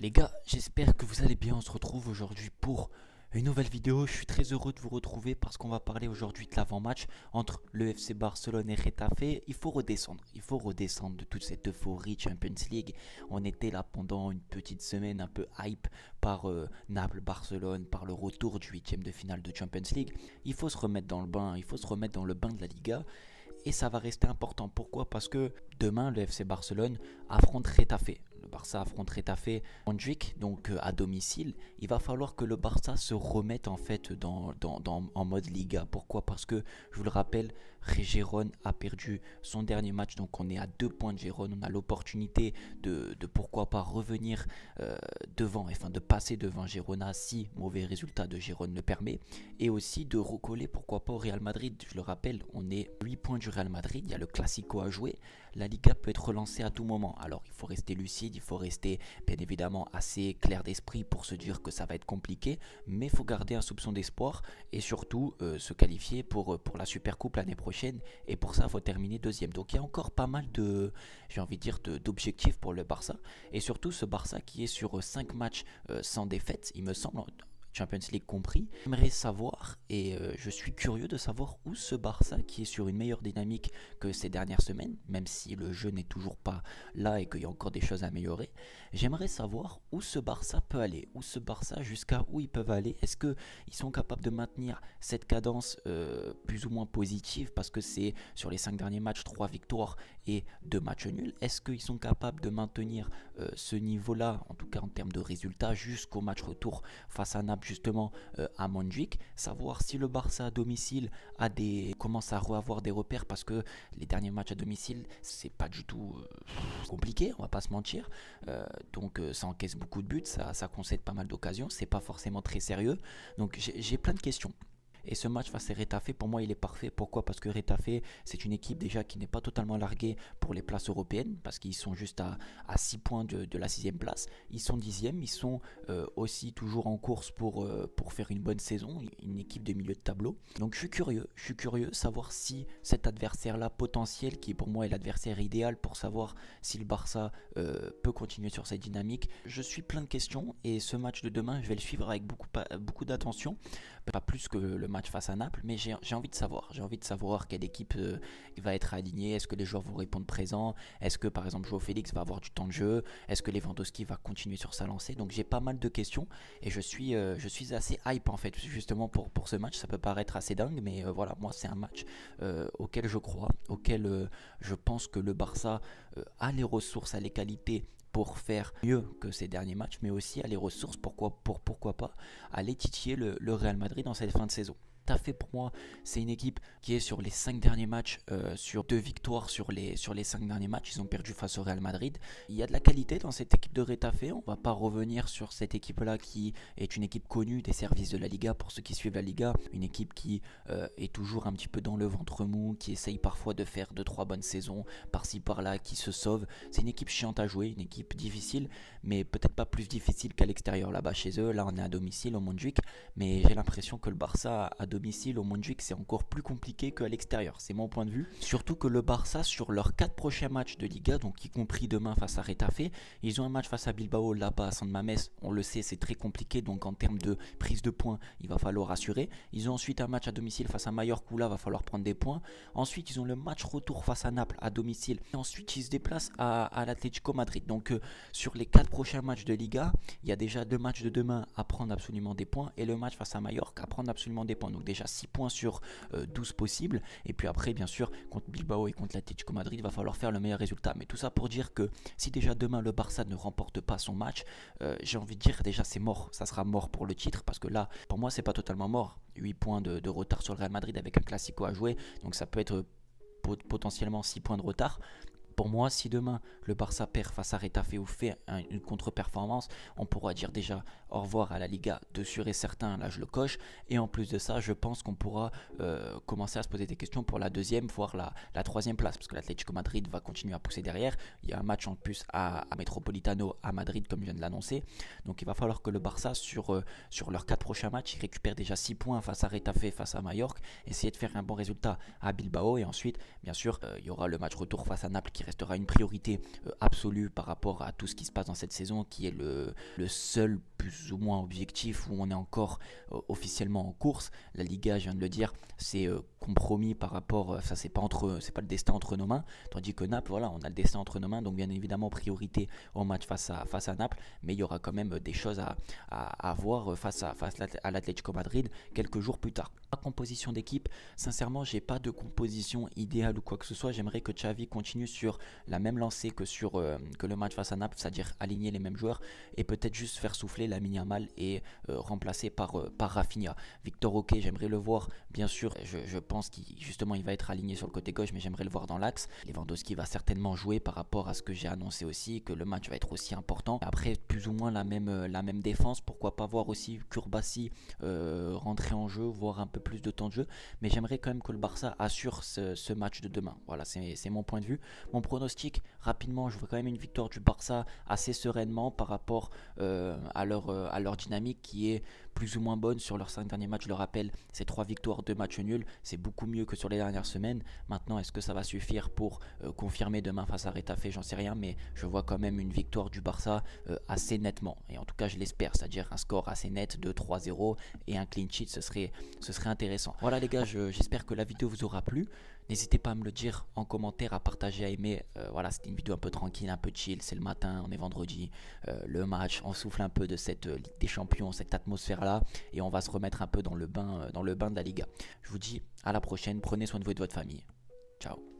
Les gars, j'espère que vous allez bien. On se retrouve aujourd'hui pour une nouvelle vidéo. Je suis très heureux de vous retrouver parce qu'on va parler aujourd'hui de l'avant-match entre le FC Barcelone et Getafe. Il faut redescendre de toute cette euphorie Champions League. On était là pendant une petite semaine un peu hype par Naples-Barcelone, par le retour du huitième de finale de Champions League. Il faut se remettre dans le bain, il faut se remettre dans le bain de la Liga. Et ça va rester important. Pourquoi? Parce que demain, le FC Barcelone affronte Getafe. Le Barça affronte Getafe Montjuic, donc à domicile. Il va falloir que le Barça se remette en fait en mode Liga. Pourquoi? Parce que, je vous le rappelle, Gérone a perdu son dernier match. Donc on est à 2 points de Gérone. On a l'opportunité de pourquoi pas revenir devant, enfin de passer devant Girona si mauvais résultat de Gérone le permet. Et aussi de recoller pourquoi pas au Real Madrid. Je le rappelle, on est 8 points du Real Madrid. Il y a le Classico à jouer. La Liga peut être relancée à tout moment. Alors il faut rester lucide, il faut rester bien évidemment assez clair d'esprit pour se dire que ça va être compliqué, mais il faut garder un soupçon d'espoir et surtout se qualifier pour la Super Coupe l'année prochaine. Et pour ça, il faut terminer deuxième. Donc il y a encore pas mal de, j'ai envie de dire, d'objectifs pour le Barça. Et surtout ce Barça qui est sur 5 matchs sans défaite, il me semble, Champions League compris. J'aimerais savoir, et je suis curieux de savoir où ce Barça, qui est sur une meilleure dynamique que ces dernières semaines, même si le jeu n'est toujours pas là et qu'il y a encore des choses à améliorer, j'aimerais savoir où ce Barça peut aller, où ce Barça, jusqu'à où ils peuvent aller. Est-ce qu'ils sont capables de maintenir cette cadence plus ou moins positive, parce que c'est sur les 5 derniers matchs, 3 victoires et 2 matchs nuls. Est-ce qu'ils sont capables de maintenir ce niveau-là, en tout cas en termes de résultats, jusqu'au match retour face à Naples, justement à Montjuic? Savoir si le Barça à domicile commence à avoir des repères, parce que les derniers matchs à domicile, c'est pas du tout compliqué, on va pas se mentir. Donc ça encaisse beaucoup de buts, ça concède pas mal d'occasions, c'est pas forcément très sérieux. Donc j'ai plein de questions. Et ce match face à Getafe, pour moi, il est parfait. Pourquoi? Parce que Getafe, c'est une équipe déjà qui n'est pas totalement larguée pour les places européennes, parce qu'ils sont juste à 6 points de la 6e place. Ils sont 10e, ils sont aussi toujours en course pour faire une bonne saison, une équipe de milieu de tableau. Donc je suis curieux de savoir si cet adversaire-là potentiel, qui pour moi est l'adversaire idéal pour savoir si le Barça peut continuer sur cette dynamique. Je suis plein de questions et ce match de demain, je vais le suivre avec beaucoup d'attention. Pas plus que le match face à Naples, mais j'ai envie de savoir. J'ai envie de savoir quelle équipe va être alignée. Est-ce que les joueurs vont répondre présents? Est-ce que par exemple João Félix va avoir du temps de jeu? Est-ce que Lewandowski va continuer sur sa lancée? Donc j'ai pas mal de questions et je suis assez hype en fait justement pour ce match. Ça peut paraître assez dingue, mais voilà, moi c'est un match auquel je crois, auquel je pense que le Barça a les ressources, a les qualités pour faire mieux que ces derniers matchs, mais aussi à les ressources pourquoi pas aller titiller le Real Madrid dans cette fin de saison. Fait pour moi, c'est une équipe qui est sur les 5 derniers matchs, sur 2 victoires sur les 5 derniers matchs. Ils ont perdu face au Real Madrid. Il y a de la qualité dans cette équipe de Getafe. On va pas revenir sur cette équipe-là qui est une équipe connue des services de la Liga pour ceux qui suivent la Liga. Une équipe qui est toujours un petit peu dans le ventre mou, qui essaye parfois de faire 2-3 bonnes saisons par-ci par-là, qui se sauve. C'est une équipe chiante à jouer, une équipe difficile, mais peut-être pas plus difficile qu'à l'extérieur là-bas chez eux. Là, on est à domicile au Montjuic, mais j'ai l'impression que le Barça à domicile au Montjuic, c'est encore plus compliqué qu'à l'extérieur, c'est mon point de vue. Surtout que le Barça, sur leurs 4 prochains matchs de Liga, donc y compris demain face à Getafe, ils ont un match face à Bilbao là-bas à San Mamés. On le sait, c'est très compliqué, donc en termes de prise de points, il va falloir assurer. Ils ont ensuite un match à domicile face à Mallorca, où là, va falloir prendre des points. Ensuite, ils ont le match retour face à Naples à domicile. Et ensuite, ils se déplacent à l'Atlético Madrid. Donc sur les 4 prochains matchs de Liga, il y a déjà 2 matchs de demain à prendre absolument des points, et le match face à Mallorca à prendre absolument des points. Donc déjà 6 points sur 12 possibles, et puis après bien sûr contre Bilbao et contre l'Atlético Madrid il va falloir faire le meilleur résultat. Mais tout ça pour dire que si déjà demain le Barça ne remporte pas son match, j'ai envie de dire déjà c'est mort, ça sera mort pour le titre, parce que là pour moi c'est pas totalement mort. 8 points de retard sur le Real Madrid avec un Classico à jouer, donc ça peut être potentiellement 6 points de retard. Pour moi, si demain le Barça perd face à Getafe ou fait une contre-performance, on pourra dire déjà au revoir à la Liga de sûr et certain, là je le coche. Et en plus de ça, je pense qu'on pourra commencer à se poser des questions pour la deuxième, voire la troisième place, parce que l'Atlético Madrid va continuer à pousser derrière. Il y a un match en plus à Metropolitano à Madrid, comme je viens de l'annoncer. Donc il va falloir que le Barça, sur leurs 4 prochains matchs, il récupère déjà 6 points face à Getafe, face à Mallorca, essayer de faire un bon résultat à Bilbao. Et ensuite, bien sûr, il y aura le match retour face à Naples qui restera une priorité absolue par rapport à tout ce qui se passe dans cette saison, qui est le seul plus ou moins objectif où on est encore officiellement en course. La Liga, je viens de le dire, c'est compromis par rapport, ça c'est pas le destin entre nos mains, tandis que Naples, voilà, on a le destin entre nos mains, donc bien évidemment priorité au match face à Naples, mais il y aura quand même des choses à voir face à l'Atlético Madrid quelques jours plus tard. La composition d'équipe, sincèrement, j'ai pas de composition idéale ou quoi que ce soit. J'aimerais que Xavi continue sur la même lancée que le match face à Naples, c'est-à-dire aligner les mêmes joueurs et peut-être juste faire souffler Lamine Yamal et remplacer par Rafinha. Victor Oké, j'aimerais le voir, bien sûr, je pense qu'il justement il va être aligné sur le côté gauche, mais j'aimerais le voir dans l'axe. Lewandowski va certainement jouer par rapport à ce que j'ai annoncé aussi, que le match va être aussi important. Après, plus ou moins la même défense, pourquoi pas voir aussi Kurbassi rentrer en jeu, voir un peu plus de temps de jeu, mais j'aimerais quand même que le Barça assure ce match de demain. Voilà, c'est mon point de vue. Mon pronostic, rapidement, je vois quand même une victoire du Barça assez sereinement par rapport à leur dynamique qui est plus ou moins bonne sur leurs 5 derniers matchs. Je le rappelle, c'est 3 victoires, 2 matchs nuls, c'est beaucoup mieux que sur les dernières semaines. Maintenant, est-ce que ça va suffire pour confirmer demain face à Retafe? J'en sais rien, mais je vois quand même une victoire du Barça assez nettement, et en tout cas je l'espère, c'est-à-dire un score assez net de 3-0 et un clean sheet, ce serait intéressant. Voilà les gars, j'espère que la vidéo vous aura plu. N'hésitez pas à me le dire en commentaire, à partager, à aimer. Voilà, c'était une vidéo un peu tranquille, un peu chill. C'est le matin, on est vendredi. Le match, on souffle un peu de cette Ligue des Champions, cette atmosphère-là. Et on va se remettre un peu dans le bain de la Liga. Je vous dis à la prochaine. Prenez soin de vous et de votre famille. Ciao.